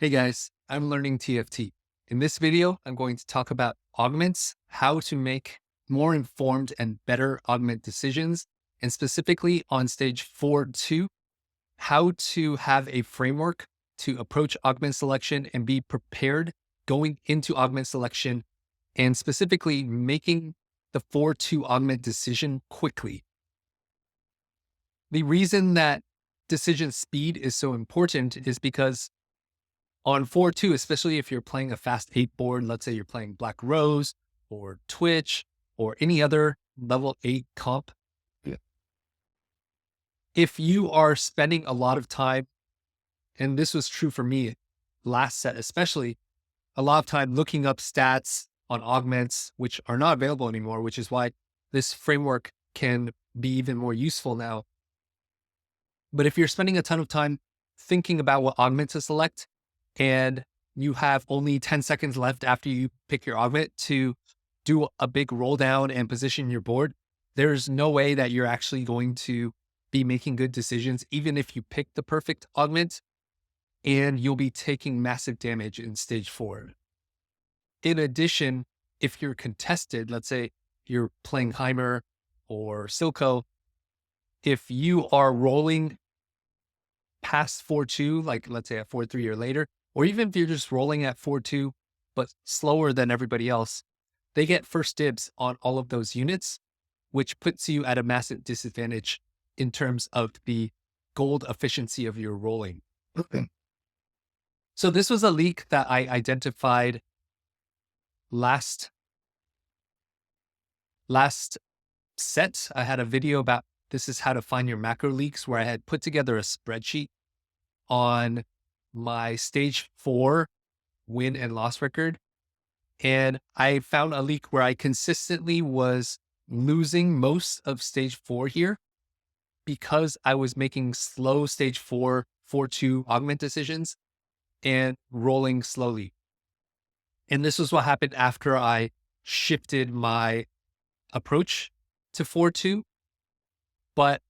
Hey guys, I'm learning TFT. In this video, I'm going to talk about augments, how to make more informed and better augment decisions, and specifically on stage 4.2, how to have a framework to approach augment selection and be prepared going into augment selection, and specifically making the 4.2 augment decision quickly. The reason that decision speed is so important is because on 4.2, especially if you're playing a fast 8 board, let's say you're playing Black Rose or Twitch or any other level 8 comp. Yeah. If you are spending a lot of time, and this was true for me last set, especially a lot of time looking up stats on augments, which are not available anymore, which is why this framework can be even more useful now. But if you're spending a ton of time thinking about what augment to select, and you have only 10 seconds left after you pick your augment to do a big roll down and position your board, there's no way that you're actually going to be making good decisions, even if you pick the perfect augment, and you'll be taking massive damage in stage 4. In addition, if you're contested, let's say you're playing Heimer or Silco, if you are rolling past 4.2, like let's say at 4.3 or later, or even if you're just rolling at 4.2, but slower than everybody else, they get first dibs on all of those units, which puts you at a massive disadvantage in terms of the gold efficiency of your rolling. So this was a leak that I identified last set. I had a video about this is how to find your macro leaks, where I had put together a spreadsheet on my stage 4 win and loss record. And I found a leak where I consistently was losing most of stage 4 here because I was making slow stage 4, 4.2 augment decisions and rolling slowly. And this was what happened after I shifted my approach to 4.2. But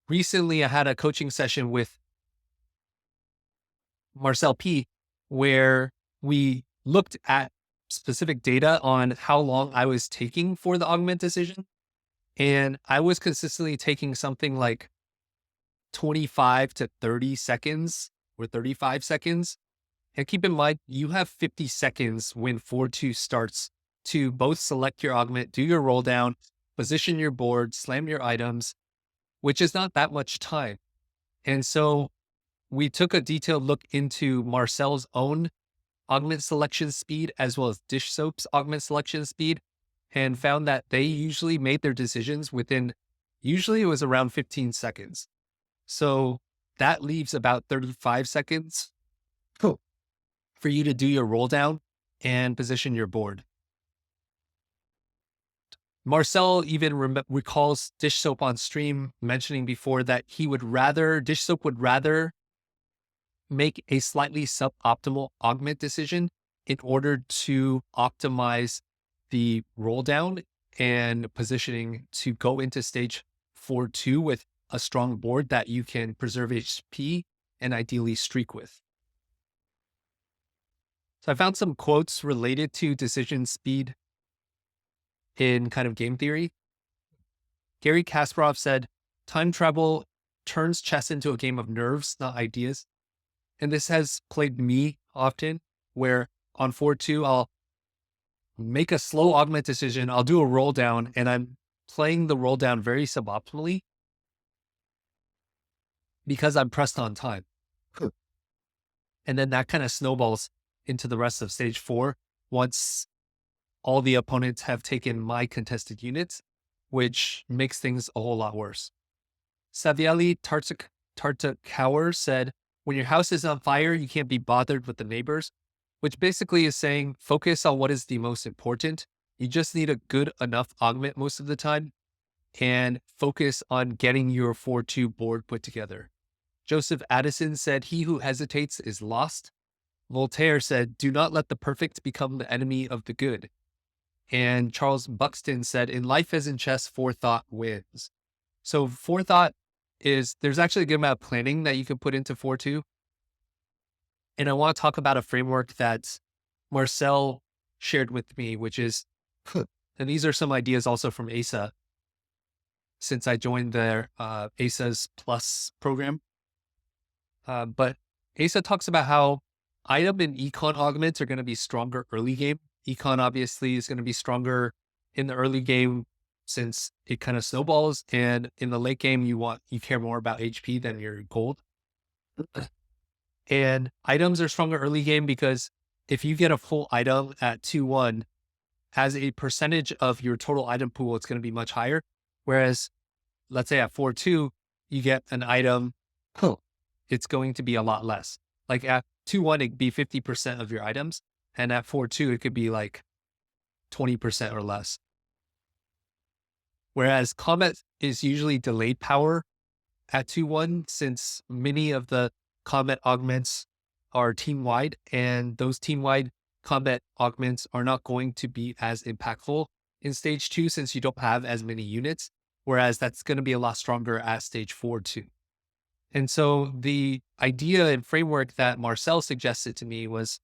recently I had a coaching session with Marcel P, where we looked at specific data on how long I was taking for the augment decision. And I was consistently taking something like 25 to 30 seconds or 35 seconds. And keep in mind, you have 50 seconds when 4.2 starts to both select your augment, do your roll down, position your board, slam your items, which is not that much time. And so we took a detailed look into Marcel's own augment selection speed as well as Dishsoap's augment selection speed, and found that they usually made their decisions within, usually it was around 15 seconds. So that leaves about 35 seconds for you to do your roll down and position your board. Marcel even recalls Dishsoap on stream mentioning before that Dishsoap would rather make a slightly suboptimal augment decision in order to optimize the roll down and positioning to go into stage 4.2 with a strong board that you can preserve HP and ideally streak with. So I found some quotes related to decision speed in kind of game theory. Gary Kasparov said, "Time travel turns chess into a game of nerves, not ideas." And this has plagued me often, where on 4.2, I'll make a slow augment decision. I'll do a roll down, and I'm playing the roll down very suboptimally because I'm pressed on time. And then that kind of snowballs into the rest of stage 4 once all the opponents have taken my contested units, which makes things a whole lot worse. Savieli Tartakauer said, "When your house is on fire, you can't be bothered with the neighbors," which basically is saying focus on what is the most important. You just need a good enough augment most of the time and focus on getting your 4.2 board put together. Joseph Addison said, "He who hesitates is lost." Voltaire said, "Do not let the perfect become the enemy of the good." And Charles Buxton said, "In life as in chess, forethought wins." So forethought is, there's actually a good amount of planning that you can put into 4.2. And I want to talk about a framework that Marcel shared with me, which is, and these are some ideas also from ASA, since I joined their ASA's Plus program. But ASA talks about how item and econ augments are going to be stronger early game. Econ obviously is going to be stronger in the early game since it kind of snowballs. And in the late game, you care more about HP than your gold. And items are stronger early game because if you get a full item at 2-1, as a percentage of your total item pool, it's going to be much higher. Whereas, let's say at 4-2, you get an item, it's going to be a lot less. Like at 2-1, it could be 50% of your items. And at 4-2, it could be like 20% or less. Whereas combat is usually delayed power at 2-1, since many of the combat augments are team-wide, and those team-wide combat augments are not going to be as impactful in stage 2 since you don't have as many units, whereas that's going to be a lot stronger at stage 4-2. And so the idea and framework that Marcel suggested to me was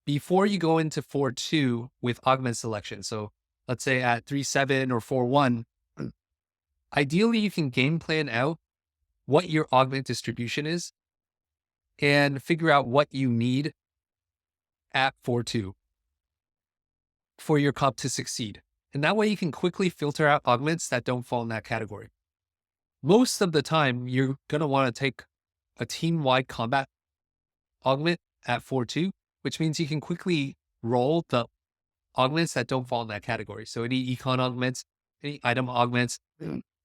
before you go into 4-2 with augment selection, so let's say at 3-7 or 4-1, ideally you can game plan out what your augment distribution is and figure out what you need at 4-2 for your comp to succeed. And that way you can quickly filter out augments that don't fall in that category. Most of the time, you're going to want to take a team-wide combat augment at 4-2, which means you can quickly roll the augments that don't fall in that category. So any econ augments, any item augments.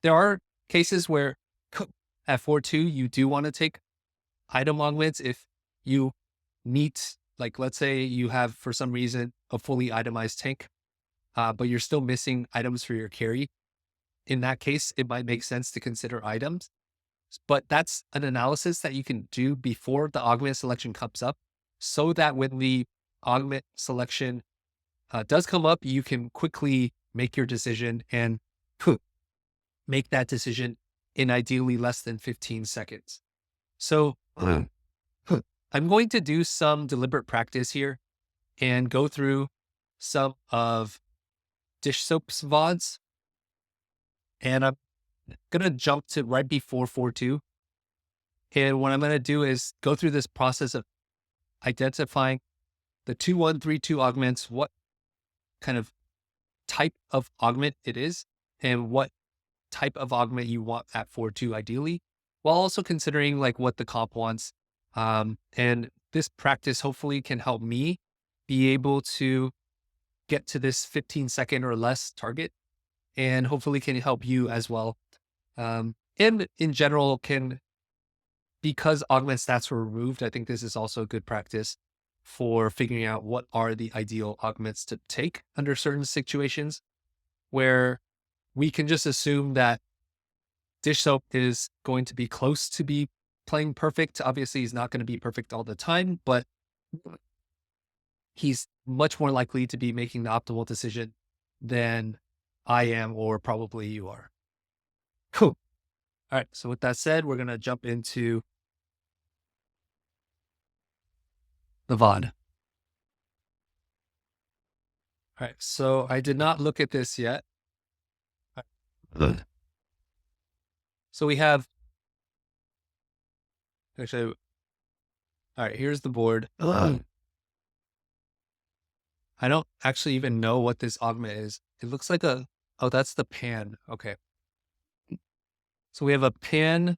There are cases where at 4-2, you do want to take item augments if you need, like let's say you have for some reason a fully itemized tank, but you're still missing items for your carry. In that case, it might make sense to consider items, but that's an analysis that you can do before the augment selection comes up, so that when the augment selection does come up, you can quickly make your decision and make that decision in ideally less than 15 seconds. So I'm going to do some deliberate practice here and go through some of Dishsoap's VODs. And I'm going to jump to right before 4-2. And what I'm going to do is go through this process of identifying the 2-1, 3-2 augments, what kind of type of augment it is, and what type of augment you want at 4-2 ideally, while also considering like what the comp wants. And this practice hopefully can help me be able to get to this 15-second or less target, and hopefully can help you as well. And in general, because augment stats were removed, I think this is also a good practice for figuring out what are the ideal augments to take under certain situations, where we can just assume that Dishsoap is going to be close to be playing perfect. Obviously, he's not going to be perfect all the time, but he's much more likely to be making the optimal decision than I am, or probably you are. Cool. All right. So with that said, we're going to jump into the VOD. All right. So I did not look at this yet. So we have, actually, all right, here's the board. I don't actually even know what this augment is. It looks like oh, that's the pan. Okay. So we have a pan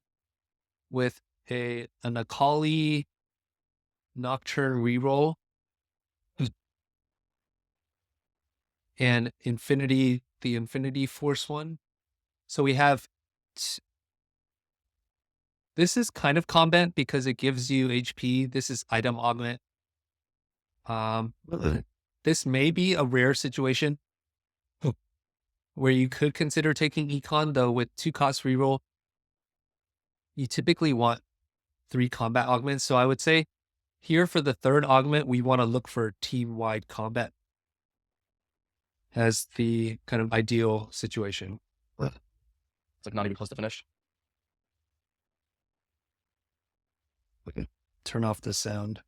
with an Akali Nocturne reroll and the Infinity Force one. So we have, this is kind of combat because it gives you HP. This is item augment. This may be a rare situation where you could consider taking econ, though with 2 cost reroll, you typically want 3 combat augments. So I would say here for the 3rd augment, we want to look for team-wide combat as the kind of ideal situation. It's like not even close to finish. Okay. turn off the sound.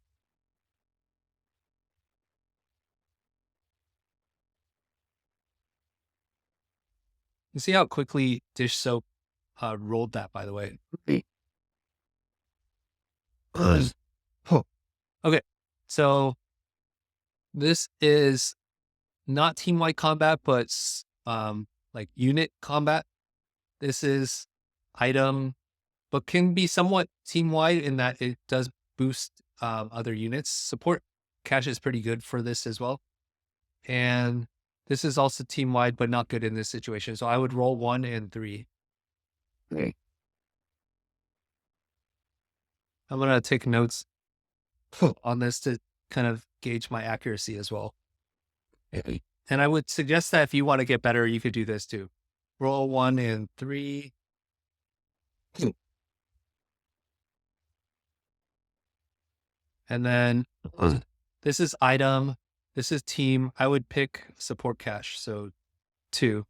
You see how quickly Dishsoap rolled that, by the way. Okay, so this is not team-wide combat, but like unit combat. This is item, but can be somewhat team-wide in that it does boost other units. Support cash is pretty good for this as well. And this is also team-wide, but not good in this situation. So I would roll 1 and 3. Okay. I'm going to take notes on this to kind of gauge my accuracy as well. Okay. And I would suggest that if you want to get better, you could do this too. Roll 1 and 3. And then this is item. This is team. I would pick support cash. So 2.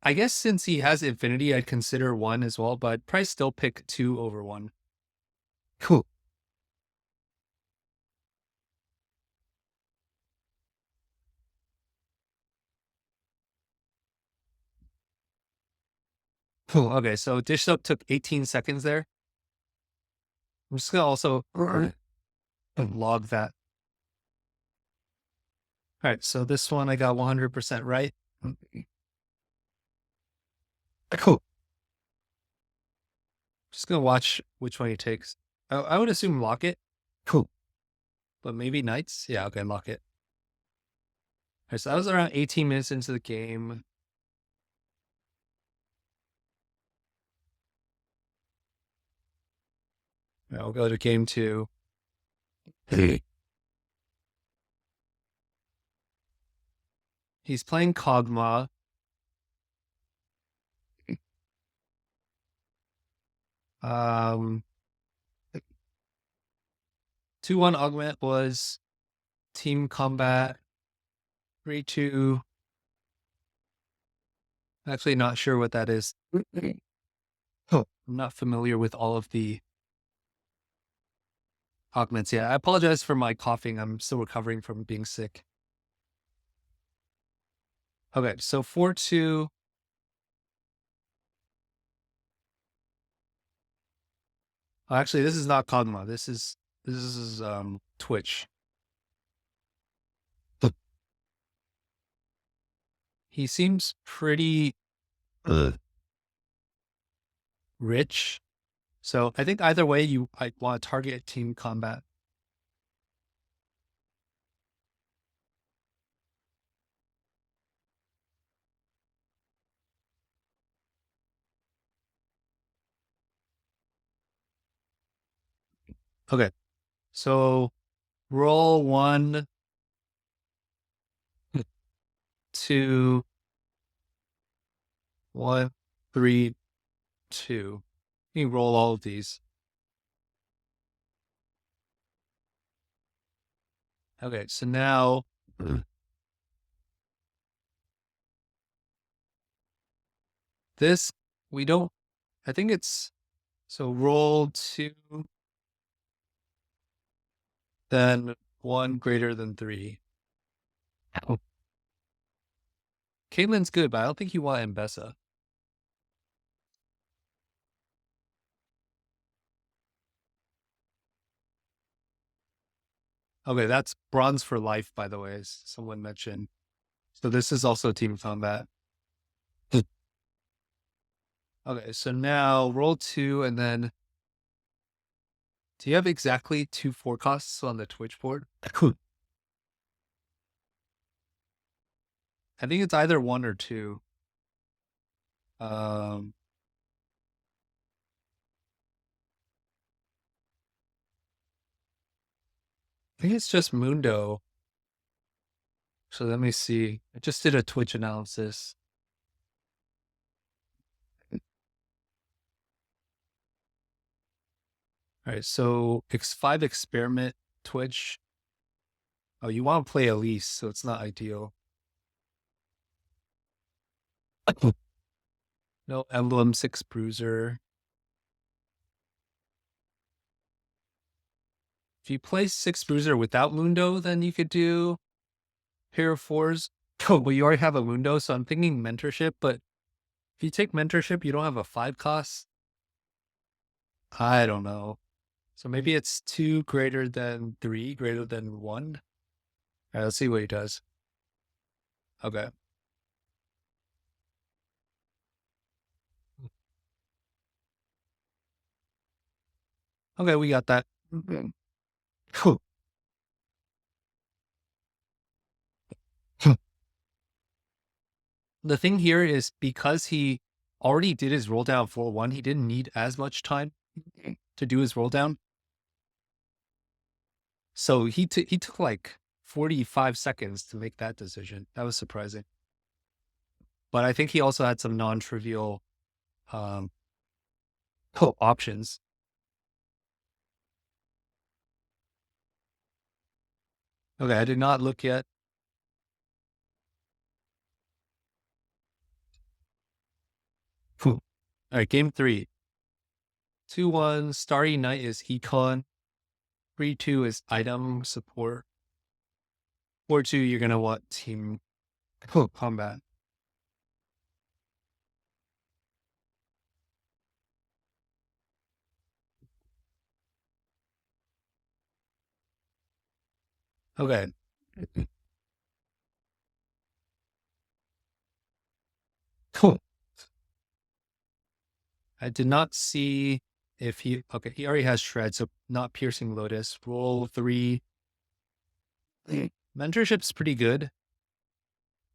I guess since he has infinity, I'd consider 1 as well, but I'd probably still pick 2 over 1. Cool. Cool. Okay, so Dishsoap took 18 seconds there. I'm just going to also log that. All right, so this one I got 100% right. Cool. Just going to watch which one he takes. I would assume lock it. Cool. But maybe knights? Yeah, okay, lock it. All right, so that was around 18 minutes into the game. I'll go to game 2. Hey. He's playing Kog'Maw. Um, 2-1 augment was team combat. 3-2. Actually, not sure what that is. I'm not familiar with all of the augments. Yeah, I apologize for my coughing. I'm still recovering from being sick. Okay, so 4-2. Oh, actually, this is not Kog'Maw. This is Twitch. He seems pretty rich. So I think either way, I want to target team combat. Okay, so roll 1, 2, 1, 3, 2. You can roll all of these. Okay, so now this, we don't, I think it's, so roll 2, then 1 greater than 3. Caitlyn's good, but I don't think you want Mbessa. Okay, that's bronze for life, by the way, as someone mentioned. So this is also team combat. Okay, so now roll 2, and then do you have exactly 2 forecasts on the Twitch board? Cool. I think it's either 1 or 2. I think it's just Mundo. So let me see. I just did a Twitch analysis. All right, so X5 experiment Twitch. Oh, you want to play Elise, so it's not ideal. No Emblem 6 Bruiser. If you play 6 bruiser without Mundo, then you could do pair of 4s. Well, you already have a Mundo, so I'm thinking mentorship, but if you take mentorship, you don't have a 5 cost. I don't know. So maybe it's 2 greater than 3, greater than 1. All right, let's see what he does. Okay. Okay, we got that. Cool. The thing here is because he already did his roll down 4-1, he didn't need as much time to do his roll down. So he took like 45 seconds to make that decision. That was surprising. But I think he also had some non-trivial options. Okay, I did not look yet. Cool. All right, game 3. 2-1, Starry Night is econ. 3-2 is item support. 4-2, you're going to want team combat. Okay. Cool. I did not see if he, okay, he already has shred, so not piercing lotus. Roll 3. Mentorship's pretty good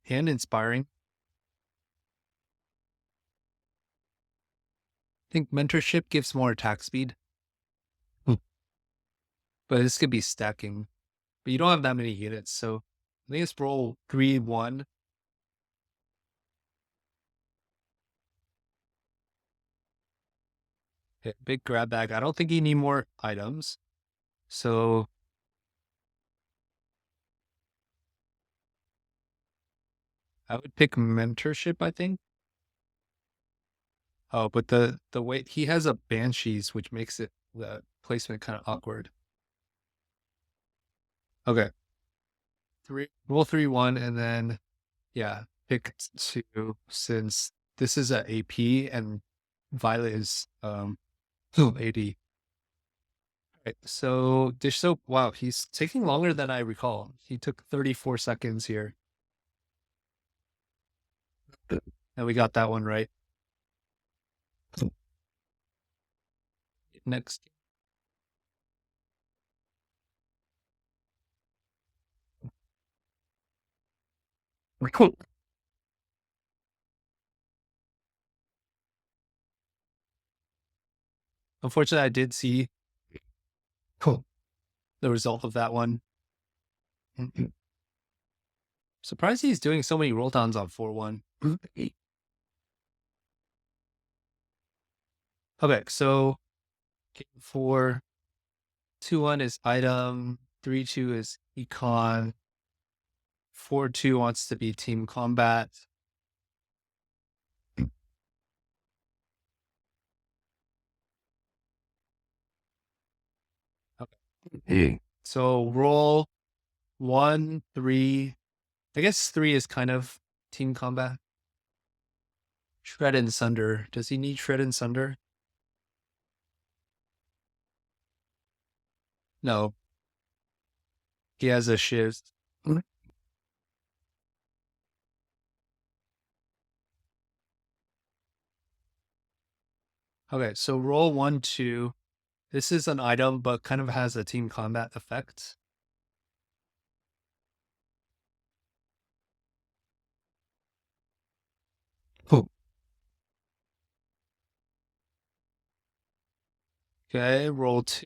and inspiring. I think mentorship gives more attack speed, but this could be stacking. But you don't have that many units, so I think it's roll 3-1. Okay, big grab bag. I don't think you need more items, so I would pick mentorship, I think. Oh, but the way he has a banshees, which makes it the placement kind of awkward. Okay. Roll 3-1, and then yeah, pick 2 since this is a AP and Violet is AD. Right, so Dishsoap, wow, he's taking longer than I recall. He took 34 seconds here. And we got that one right. Next. Cool. Unfortunately, I did see Cool. the result of that one. Surprised he's doing so many roll downs on 4-1. Okay, so game 4, 2-1 is item, 3-2 is econ, 4-2 wants to be team combat. Hey. So roll 1, 3. I guess 3 is kind of team combat. Shred and Sunder. Does he need Shred and Sunder? No. He has a shiv. Okay, so roll 1, 2. This is an item, but kind of has a team combat effect. Cool. Okay, roll 2.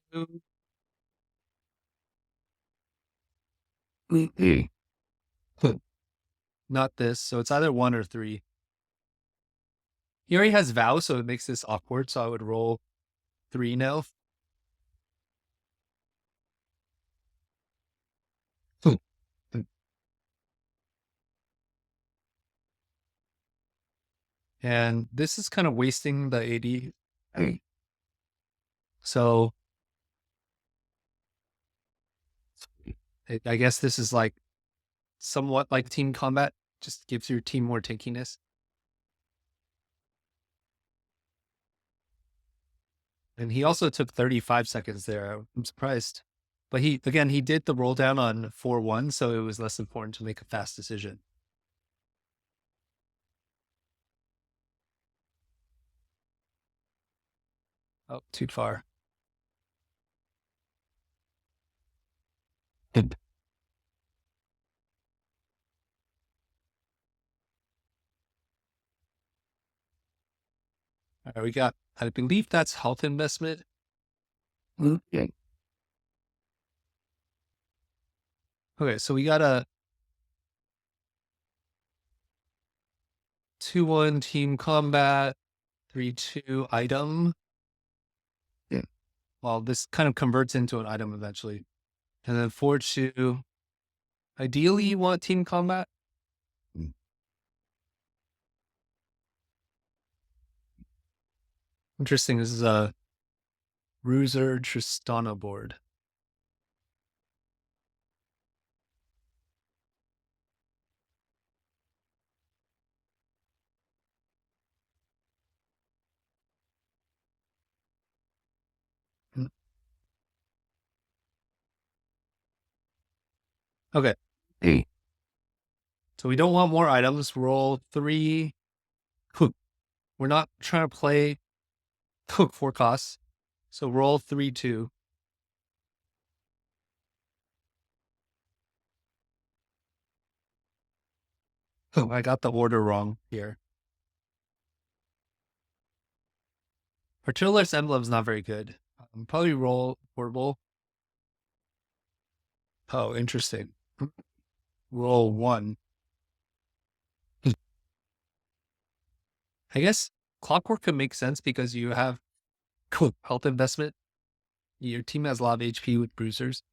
Hey. Cool. Not this, so it's either 1 or 3. He already has Vow, so it makes this awkward, so I would roll 3 now. Cool. And this is kind of wasting the AD. Hey. So I guess this is like somewhat like team combat, just gives your team more tankiness. And he also took 35 seconds there. I'm surprised. But he did the roll down on 4-1, so it was less important to make a fast decision. Oh, too far. Hip. All right, we got, I believe that's health investment. Okay. Okay, so we got a 2-1 team combat, 3-2 item. Yeah. Well, this kind of converts into an item eventually. And then 4-2. Ideally, you want team combat. Mm. Interesting. This is a Bruiser Tristana board. Okay. Hey. So we don't want more items. Roll 3. We're not trying to play 4 costs. So roll 3-2. Oh, I got the order wrong here. Particular's emblem's not very good. Probably roll portable. Oh, interesting. Roll 1. I guess clockwork could make sense because you have health investment. Your team has a lot of HP with bruisers.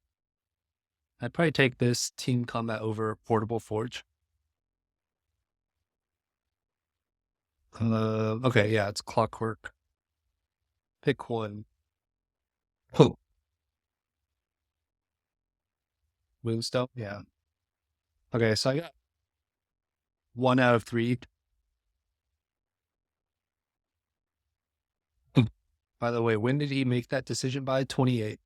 I'd probably take this team combat over portable forge. Okay, yeah, it's clockwork. Pick one. Oh. Moonstone? Yeah. Okay, so I got 1 out of 3. By the way, when did he make that decision by? 28.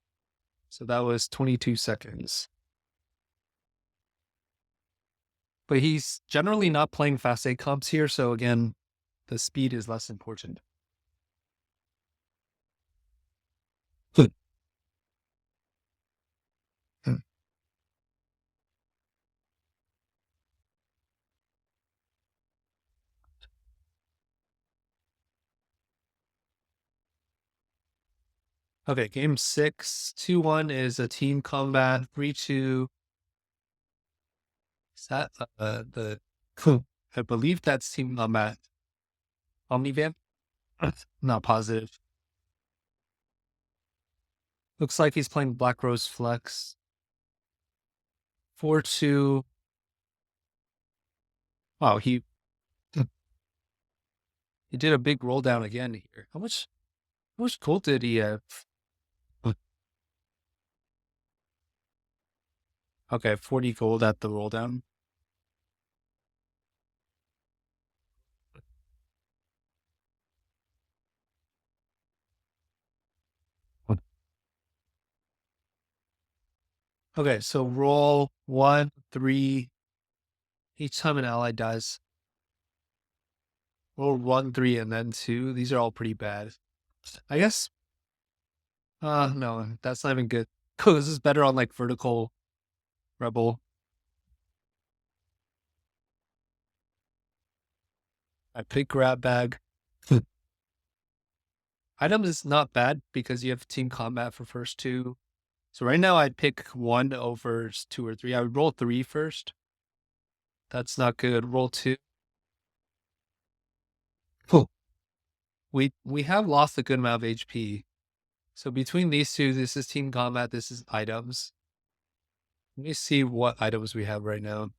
So that was 22 seconds. But he's generally not playing fast 8 comps here, so again, the speed is less important. Okay, game 6. 2-1 is a team combat. 3-2. Is that the I believe that's team combat. Omnivan? Not positive. Looks like he's playing Black Rose Flex. 4-2. Wow, he did a big roll down again here. How much gold did he have? Okay, 40 gold at the roll down. Okay, so roll 1, 3. Each time an ally dies. Roll 1, 3, and then 2. These are all pretty bad. I guess. No, that's not even good. This is better on like vertical rebel. I pick grab bag. Items is not bad because you have team combat for first 2. So right now I'd pick 1 over 2 or 3. I would roll 3 first. That's not good. Roll 2. Oh. We have lost a good amount of HP. So between these two, this is team combat, this is items. Let me see what items we have right now.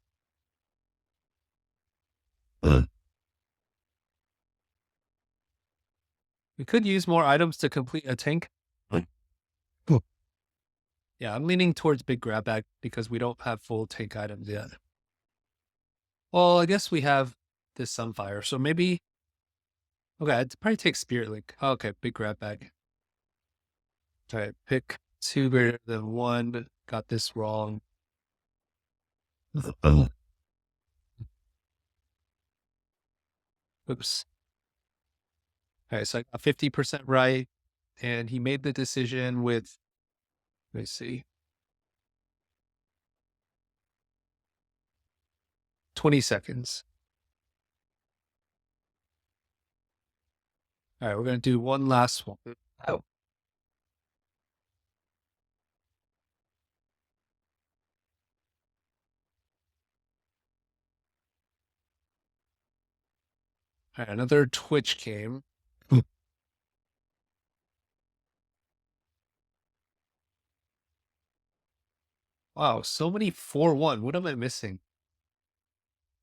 We could use more items to complete a tank. Oh. Yeah, I'm leaning towards big grab bag because we don't have full tank items yet. Well, I guess we have this Sunfire, so maybe okay, I'd probably take Spirit Link. Oh, okay, big grab bag. All right, pick 2 greater than 1. Got this wrong. Oh. Oops. All right, so I got 50% right, and he made the decision with, let me see, 20 seconds. All right, we're going to do one last one. Oh. All right, another Twitch came. Wow, so many 4-1. What am I missing?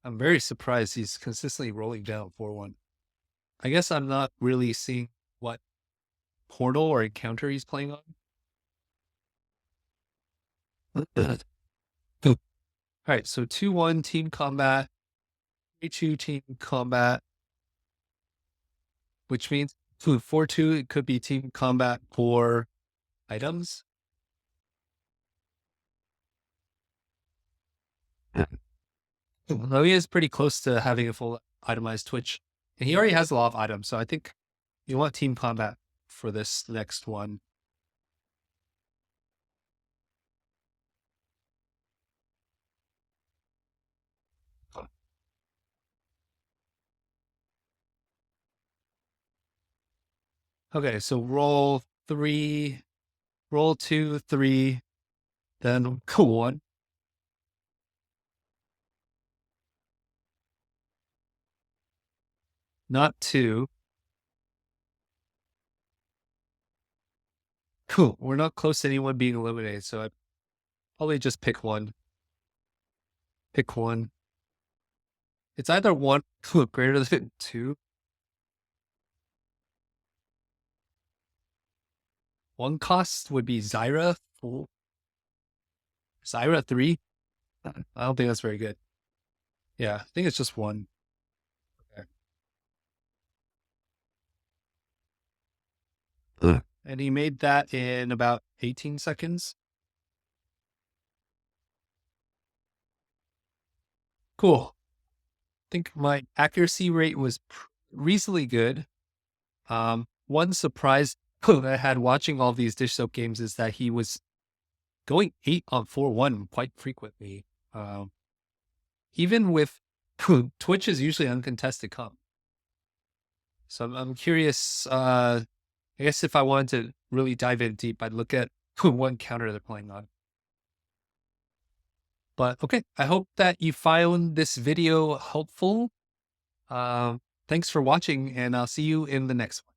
I'm very surprised he's consistently rolling down 4-1. I guess I'm not really seeing what portal or encounter he's playing on. All right, so 2-1 team combat, 3-2 team combat, which means 4-2, it could be team combat for items. Though he is pretty close to having a full itemized Twitch. And he already has a lot of items, so I think you want team combat for this next one. Okay, so roll 3, roll 2, 3, then go 1. Not 2. Cool. We're not close to anyone being eliminated, so I probably just pick 1. Pick 1. It's either 1 greater than 2. 1 cost would be Zyra. Zyra 3. I don't think that's very good. Yeah, I think it's just 1. Okay. And he made that in about 18 seconds. Cool. I think my accuracy rate was reasonably good. One surprise I had watching all these Dishsoap games is that he was going 8 on 4-1 quite frequently. Even with Twitch is usually uncontested comp. So I'm curious. I guess if I wanted to really dive in deep, I'd look at one counter they're playing on. But okay, I hope that you found this video helpful. Thanks for watching, and I'll see you in the next one.